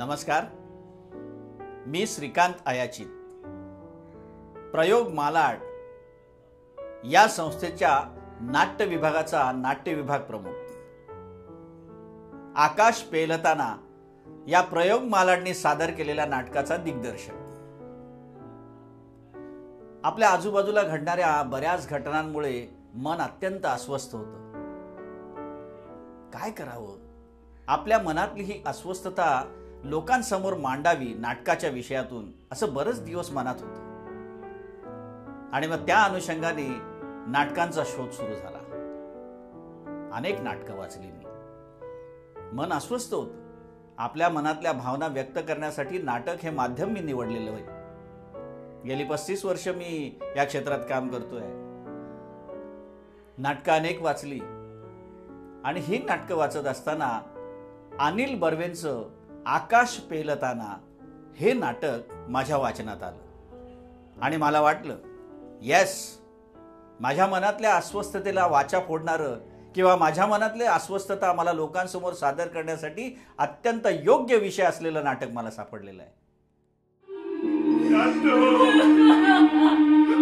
नमस्कार, मी श्रीकांत अयाचित, प्रयोग मालाड या संस्थेच्या नाट्य विभागाचा नाट्य विभाग प्रमुख। आकाश पेलताना या प्रयोग मालाडने सादर केलेल्या नाटकाचा दिग्दर्शक। आपल्या आजूबाजूला घडणाऱ्या बऱ्याच घटनांमुळे मन अत्यंत अस्वस्थ होतं। काय करावं? आपल्या मनातली ही अस्वस्थता लोकांसमोर मांडावी नाटकाच्या विषयातून, असं बरेच दिवस मनात होतं। आणि मग त्या अनुषंगाने नाटकांचा शोध सुरू झाला। अनेक नाटकं वाचली मी। मन अस्वस्थ होतं। आपल्या मनातल्या भावना व्यक्त करण्यासाठी नाटक हे माध्यम मी निवडलेलं होतं। गेली 35 वर्ष मी या क्षेत्रात काम करतोय। नाटकं अनेक वाचली आणि ही नाटकं वाचत असताना अनिल बर्वेंचं आकाश पेलताना हे नाटक माझ्या वाचनात आलं आणि मला वाटलं, येस, माझ्या मनातल्या अस्वस्थतेला वाचा फोडणारं किंवा माझ्या मनातली अस्वस्थता मला लोकांसमोर सादर करण्यासाठी अत्यंत योग्य विषय असलेलं नाटक मला सापडलेलं आहे।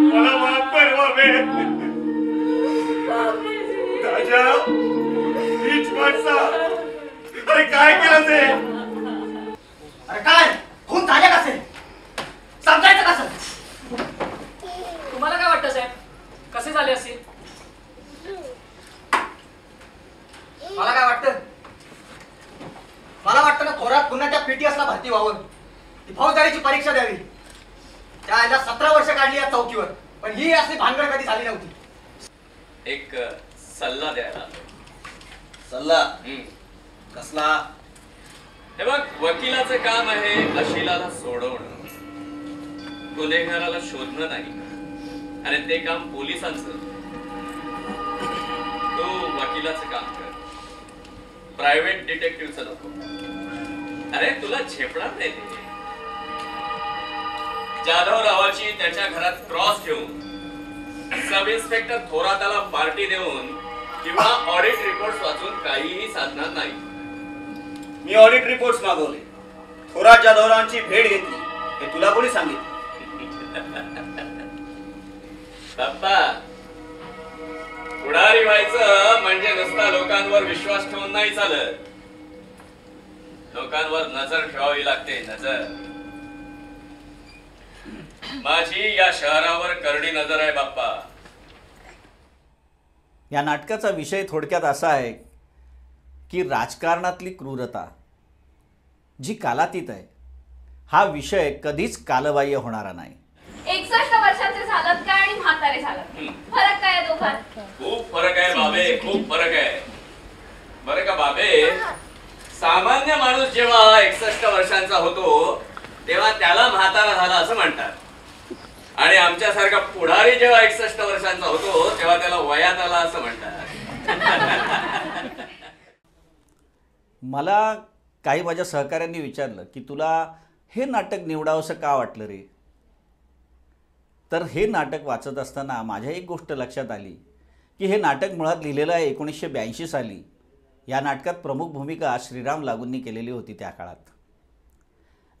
मला माफ कर बाबे। राजा, हीच माणसा, अरे काय केलं ते? अरे काय खून झाले कसे? समजायचं कसं? तुम्हाला काय वाटतं साहेब, कसे झाले असेल? मला काय वाटतं? मला वाटतं ना, थोरात पुन्हा त्या पीटीएसला भरती व्हावं, ती फौजदारीची परीक्षा द्यावी। त्याला 17 वर्ष काढली या चौकीवर, पण ही असली भानगड कधी झाली नव्हती। एक सल्ला द्यायला। सल्ला? कसला? हे बघ, वकिलाचं काम आहे अशिलाला सोडवणं, गुन्हेगाराला शोधणं नाही, आणि ते काम पोलिसांचं। तो वकिलाचं काम कर, प्रायव्हेट डिटेक्टिव्हचं नको। अरे तुला झेपणार नाही ते। जाधवरावाची त्याच्या घरात क्रॉस ठेवून, सब इन्स्पेक्टर थोराताला पार्टी देऊन किंवा ऑडिट रिपोर्ट वाचून काहीही साधणार नाही। मी ऑडिट रिपोर्ट्स मागवले, थोरात जाधवरावांची भेट घेतली, हे तुला कोणी सांगितलं? बाप्पा, पुढारी व्हायचं म्हणजे नुसता लोकांवर विश्वास ठेवून नाही चालत, लोकांवर नजर ठेवावी लागते, नजर। माझी या शहरावर करडी नजर आहे बाप्पा। या नाटकाचा विषय थोडक्यात असा आहे की राजकारणातली क्रूरता जी कालातीत आहे, हा विषय कधीच कालबाह्य होणारा नाही। 61 वर्षाचे झालात काय आणि म्हातारे झालात, फरक काय आहे दोघांत? खूप फरक आहे बाबे, खूप फरक आहे। बरं का बाबे, सामान्य माणूस जेव्हा 61 वर्षांचा होतो तेव्हा त्याला म्हातारा झाला असं म्हणतात, आणि आमच्यासारखा पुढारी जेव्हा 61 वर्षांचा होतो तेव्हा त्याला वयात आला असं म्हणतात। मला काही माझ्या सहकाऱ्यांनी विचारलं की तुला हे नाटक निवडावंसं का वाटलं रे? तर हे नाटक वाचत असताना माझ्या एक गोष्ट लक्षात आली की हे नाटक मुळात लिहिलेलं आहे 1982 साली। या नाटकात प्रमुख भूमिका श्रीराम लागूंनी केलेली होती त्या काळात।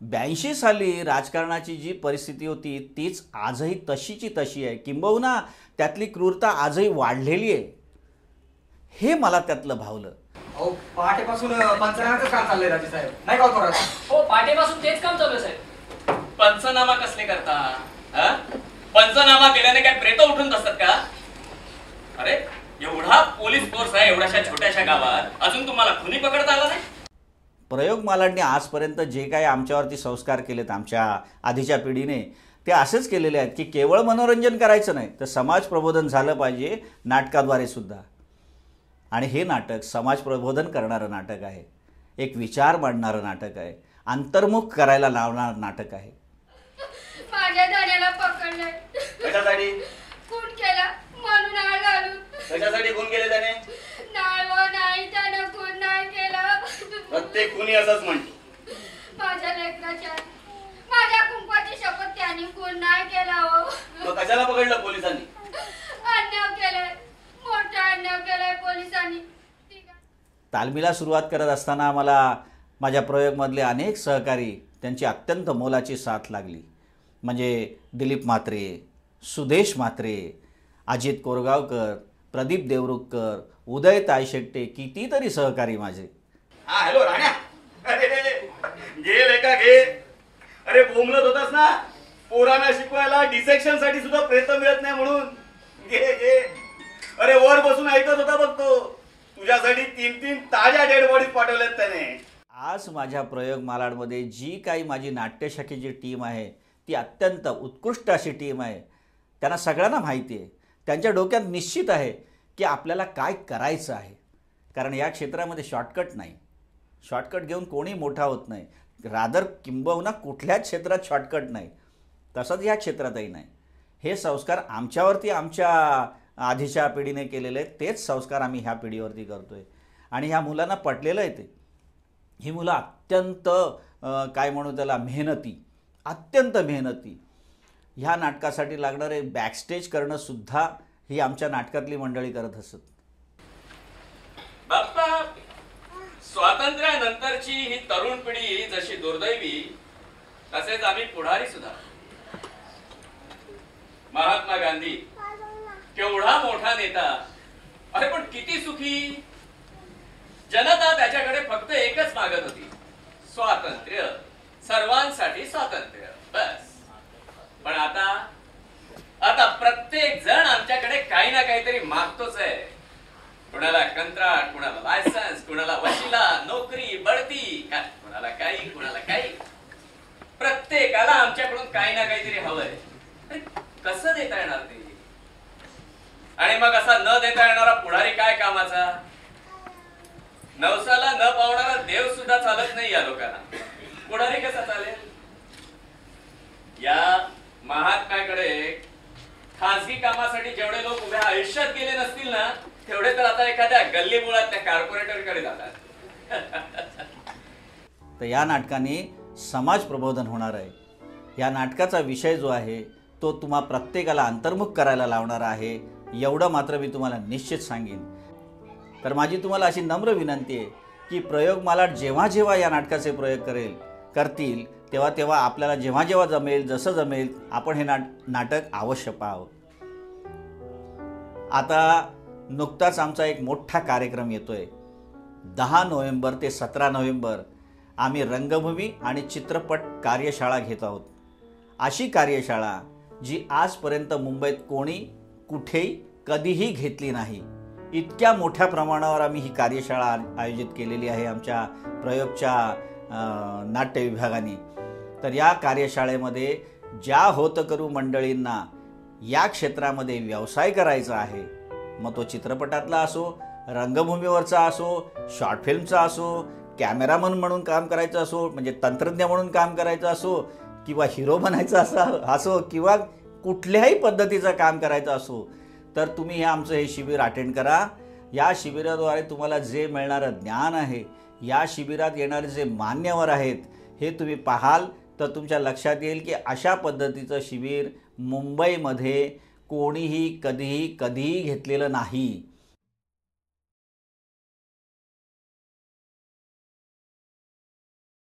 82 साली राजकारणाची जी परिस्थिती होती तीच आजही तशीची तशी आहे, किंबहुना त्यातली क्रूरता आजही वाढलेली आहे। हे मला त्यातलं भावलं। अहो, पहाटेपासून पंचनाम्याचं काम चाललंय राजे साहेब, नाही का थोरात? हो, पाठीपासून तेच काम चालू आहे साहेब। पंचनामा कसले करता? पंचनामा केल्याने काय प्रेत उठून बसतात का? अरे एवढा पोलीस फोर्स आहे एवढ्याशा छोट्याशा गावात, अजून तुम्हाला खुनी पकडता आला नाही? प्रयोग मालाडने आजपर्यंत जे काही आमच्यावरती संस्कार केलेत आमच्या आधीच्या पिढीने, ते असेच केलेले आहेत की केवळ मनोरंजन करायचं नाही तर समाज प्रबोधन झालं पाहिजे नाटकाद्वारे सुद्धा। आणि हे नाटक समाज प्रबोधन करणारं नाटक आहे, एक विचार मांडणारं नाटक आहे, अंतर्मुख करायला लावणारं नाटक आहे। माझ्या धण्याला पकडलंय। कशासाठी? खून केला म्हणून आळ घालून। कशासाठी खून केले त्याने? नाही व नाही, त्यानं खून नाही केला। प्रत्येक खुनी असंच म्हणतो। माझ्या लेकराच्या, माझ्या कुंकवाची शपथ, त्याने खून नाही केला हो। मग कशाला पकडलं पोलिसांनी? अन्याय केलाय, मोठा अन्याय केलाय पोलिसांनी। तालमीला सुरुवात करत असताना आम्हाला माझ्या प्रयोगमधले अनेक सहकारी त्यांची अत्यंत मोलाची साथ लागली. म्हणजे दिलीप म्हात्रे, सुदेश म्हात्रे, अजित कोरगावकर, प्रदीप देवरुखकर, उदय तायशेट्टे, कितीतरी सहकारी माझे. हा हॅलो राण्या, अरे गेले का घे. अरे बोंबलत होतास ना पोरांना शिकवायला डिसेक्शन साठी सुद्धा प्रयत्न मिळत नाही म्हणून. घे घे. अरे वर बसून ऐकत होता बघतो. तुझ्यासाठी 3 ताज्या डेड बॉडीज पाठवल्यात त्याने. आज माझ्या प्रयोग मालाडमध्ये जी काही माझी नाट्यशाखेची टीम आहे ती अत्यंत उत्कृष्ट अशी टीम आहे. त्यांना सगळ्यांना माहिती आहे, त्यांच्या डोक्यात निश्चित आहे की आपल्याला काय करायचं आहे. कारण या क्षेत्रामध्ये शॉर्टकट नाही. शॉर्टकट घेऊन कोणी मोठा होत नाही. रादर किंबहुना कुठल्याच क्षेत्रात शॉर्टकट नाही. तसंच या क्षेत्रातही नाही. हे संस्कार आमच्यावरती आमच्या आधीच्या पिढीने केलेले आहेत, तेच संस्कार आम्ही ह्या पिढीवरती करतो आहे. आणि ह्या मुलांना पटलेलं आहे ते. ही मुलं अत्यंत काय म्हणू त्याला मेहनती, अत्यंत मेहनती. ह्या नाटकासाठी लागणारे बॅकस्टेज करणं सुद्धा ही आमच्या नाटकातली मंडळी करत असत. बाप्पा, स्वातंत्र्यानंतरची ही तरुण पिढी जशी दुर्दैवी, तसेच आम्ही पुढारी सुद्धा. महात्मा गांधी केवढा मोठा नेता, अरे पण किती सुखी. जनता त्याच्याकडे फक्त एकच मागत होती, स्वातंत्र्य, सर्वांसाठी स्वातंत्र्य, बस. पण आता प्रत्येक जण आमच्याकडे काही ना काहीतरी मागतोच आहे. कुणाला कंत्राट, कुणाला लायसन्स, कुणाला वशिला, नोकरी, बढती, कुणाला काही, कुणाला काही. प्रत्येकाला आमच्याकडून काही ना काहीतरी हवंय. कसं देता येणार ते? आणि मग असा न देता येणारा पुढारी काय कामाचा? नवसाला न पावणारा देव सुद्धा चालत नाही या लोकांना. पुढारी कसा चालेल? या महात्म्याकडे खासगी कामासाठी जेवढे लोक उभ्या आयुष्यात गेले नसतील ना, तेवढे तर आता एखाद्या गल्ली मुळात त्या कॉर्पोरेटरकडे जातात. तर या नाटकाने समाज प्रबोधन होणार आहे. या नाटकाचा विषय जो आहे तो तुम्हा प्रत्येकाला अंतर्मुख करायला लावणारा आहे, एवढं मात्र मी तुम्हाला निश्चित सांगेन. तर माझी तुम्हाला अशी नम्र विनंती आहे की प्रयोग मालाड जेव्हा जेव्हा या नाटकाचे प्रयोग करतील तेव्हा तेव्हा आपल्याला जेव्हा जेव्हा जमेल, जसं जमेल, आपण हे नाटक अवश्य पाहावं. आता नुकताच आमचा एक मोठा कार्यक्रम येतोय. 10 नोव्हेंबर ते 17 नोव्हेंबर आम्ही रंगभूमी आणि चित्रपट कार्यशाळा घेत आहोत. अशी कार्यशाळा जी आजपर्यंत मुंबईत कोणी कुठेही कधीही घेतली नाही. इतक्या मोठ्या प्रमाणावर आम्ही ही कार्यशाळा आयोजित केलेली आहे आमच्या प्रयोगच्या नाट्य विभागाने. तर या कार्यशाळेमध्ये ज्या होतकरू मंडळींना या क्षेत्रामध्ये व्यवसाय करायचा आहे, मग तो चित्रपटातला असो, रंगभूमीवरचा असो, शॉर्ट फिल्मचा असो, कॅमेरामन म्हणून काम करायचं असो, म्हणजे तंत्रज्ञ म्हणून काम करायचं असो, किंवा हिरो बनायचं असो, किंवा कुठल्याही पद्धतीचं काम करायचं असो, तर तुम्ही हे आमचं हे शिबिर अटेंड करा. या शिबिराद्वारे तुम्हाला जे मिळणारं ज्ञान आहे, या शिबिरात येणारे जे मान्यवर आहेत, हे तुम्ही पाहाल तर तुमच्या लक्षात येईल की अशा पद्धतीचं शिबिर मुंबईमध्ये कोणीही कधीही घेतलेलं नाही.